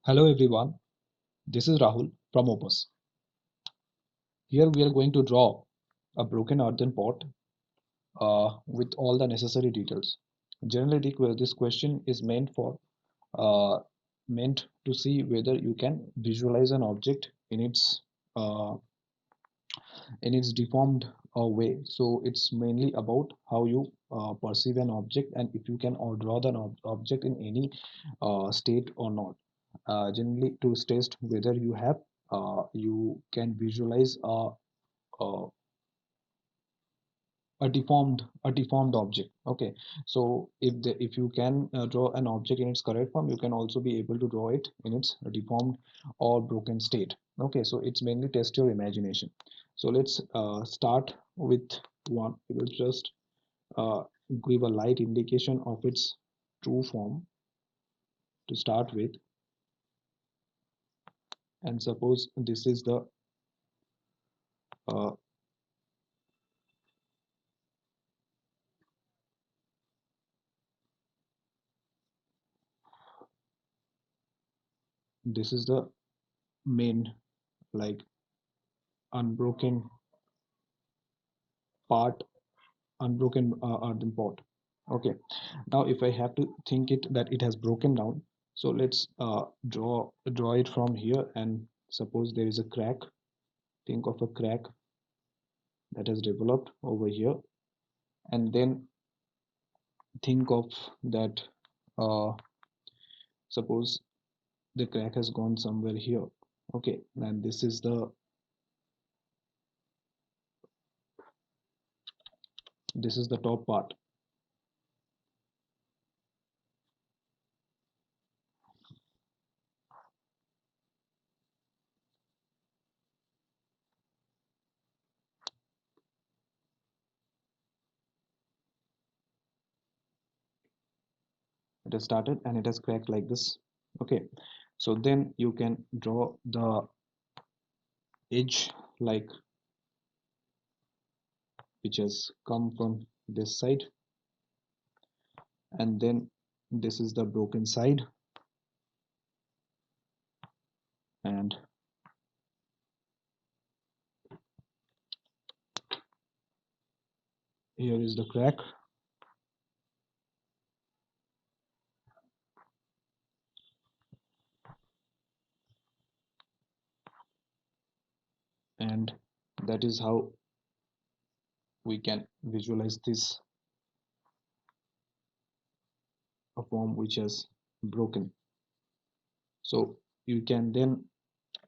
Hello everyone, this is Rahul from OPUS. Here we are going to draw a broken earthen pot with all the necessary details. Generally, this question is uh, meant to see whether you can visualize an object uh, in its deformed way. So it's mainly about how you perceive an object and if you can draw the object in any state or not. Generally, to test whether you can visualize a, a deformed object. Okay, so if you can draw an object in its correct form, you can also be able to draw it in its deformed or broken state. Okay, so it's mainly test your imagination. So let's start with one. We will just uh, give a light indication of its true form to start with, and suppose uh, this is the main, like, unbroken part, unbroken earthen pot. Okay, now if I have to think it that it has broken down, so let's draw it from here, and suppose there is a crack. Think of a crack that has developed over here, and then think of that. uh, Suppose the crack has gone somewhere here. Okay, and this is the top part. It has started and it has cracked like this. Okay, so then you can draw the edge, like, which has come from this side, and then this is the broken side, and here is the crack, and that is how we can visualize this, a form which has broken. So you can then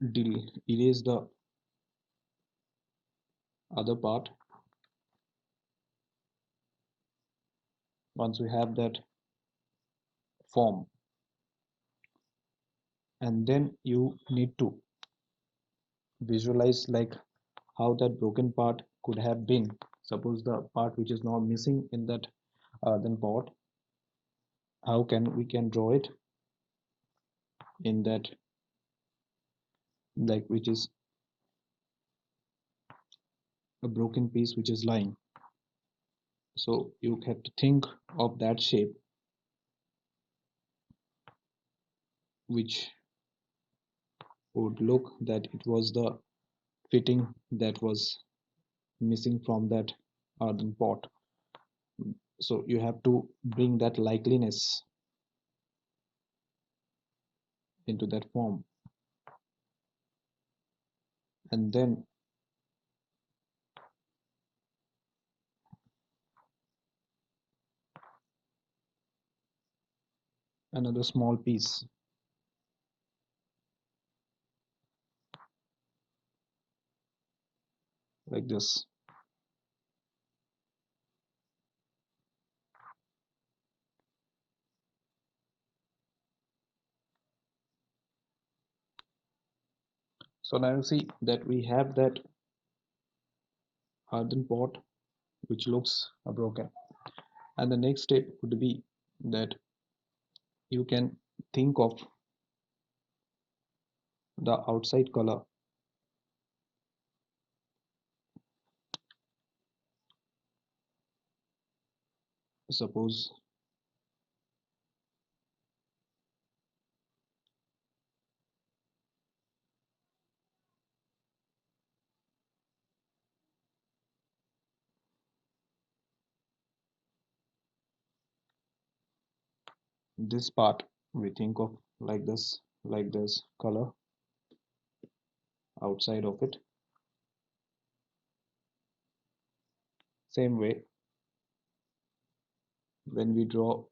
erase the other part once we have that form, and then you need to visualize, like, how that broken part could have been. Suppose the part which is now missing in that then pot, how can we can draw it in that, like, which is a broken piece which is lying. So you have to think of that shape which would look that it was the fitting that was missing from that earthen pot. So you have to bring that likeliness into that form, and then another small piece like this. So now you see that we have that earthen pot which looks broken, and the next step would be that you can think of the outside color. Suppose This part we think of like this color outside of it. Same way, when we draw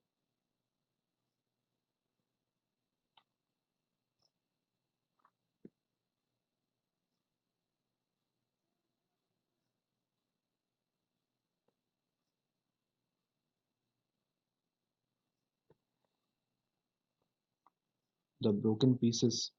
the broken pieces,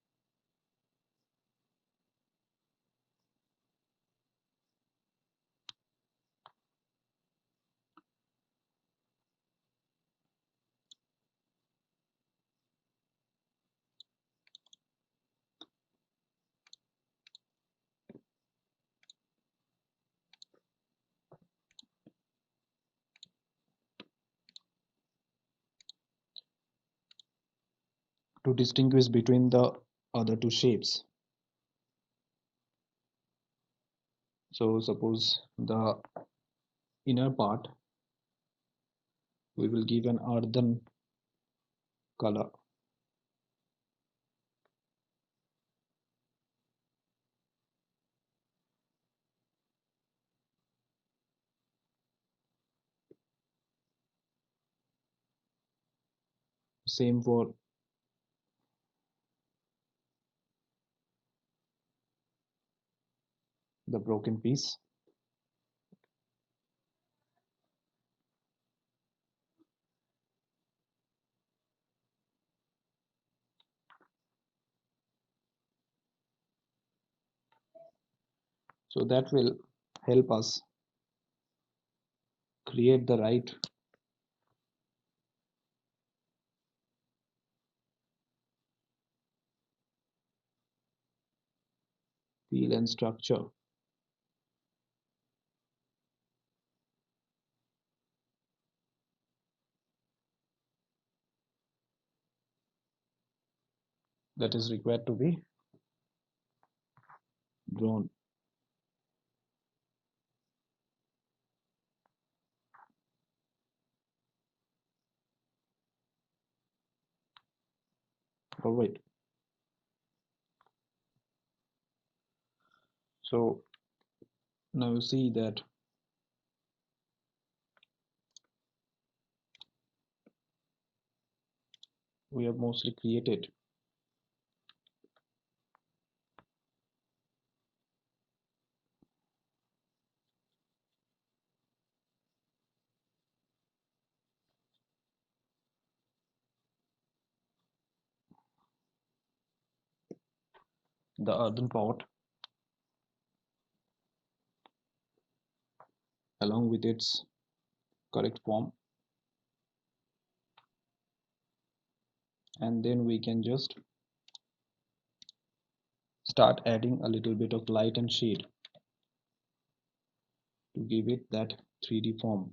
to distinguish between the other two shapes. So suppose the inner part we will give an earthen color. Same for the broken piece. So that will help us create the right feel and structure. That is required to be drawn. All right. So now you see that we have mostly created the earthen pot along with its correct form, and then we can just start adding a little bit of light and shade to give it that 3D form.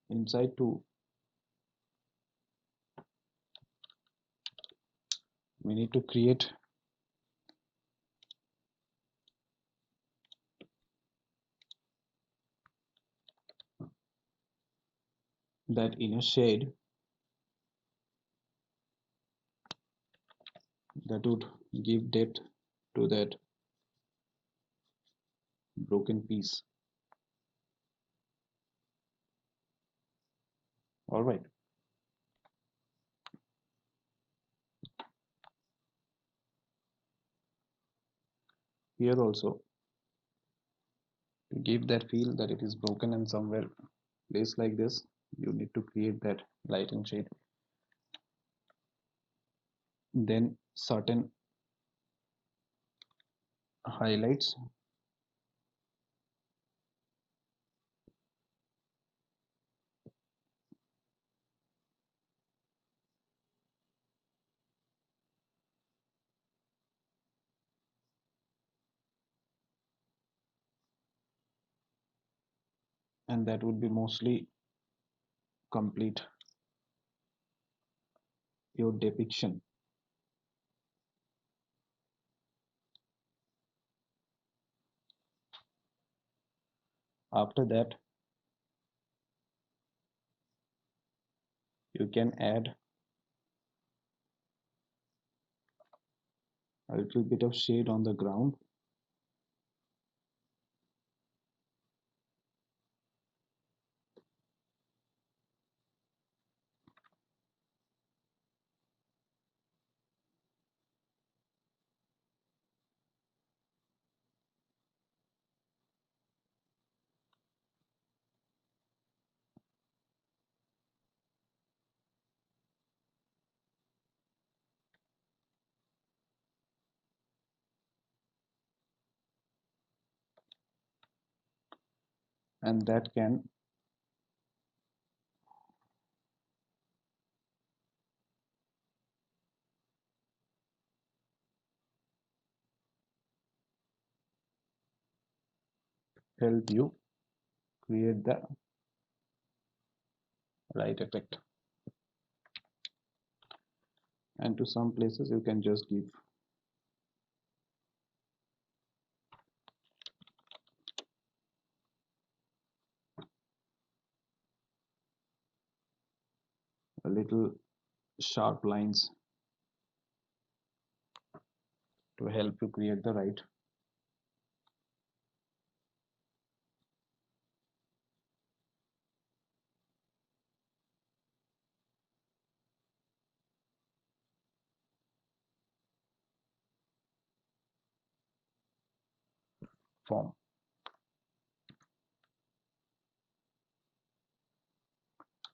Inside too, we need to create that inner shade that would give depth to that broken piece. All right. Here also, to give that feel that it is broken and somewhere place like this, you need to create that light and shade. Then certain highlights, and that would be mostly complete your depiction. After that, you can add a little bit of shade on the ground, and that can help you create the right effect. And to some places you can just give a little sharp lines to help you create the right form.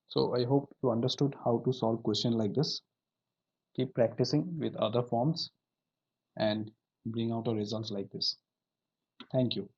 So I hope you understood how to solve question like this. Keep practicing with other forms and bring out a results like this. Thank you.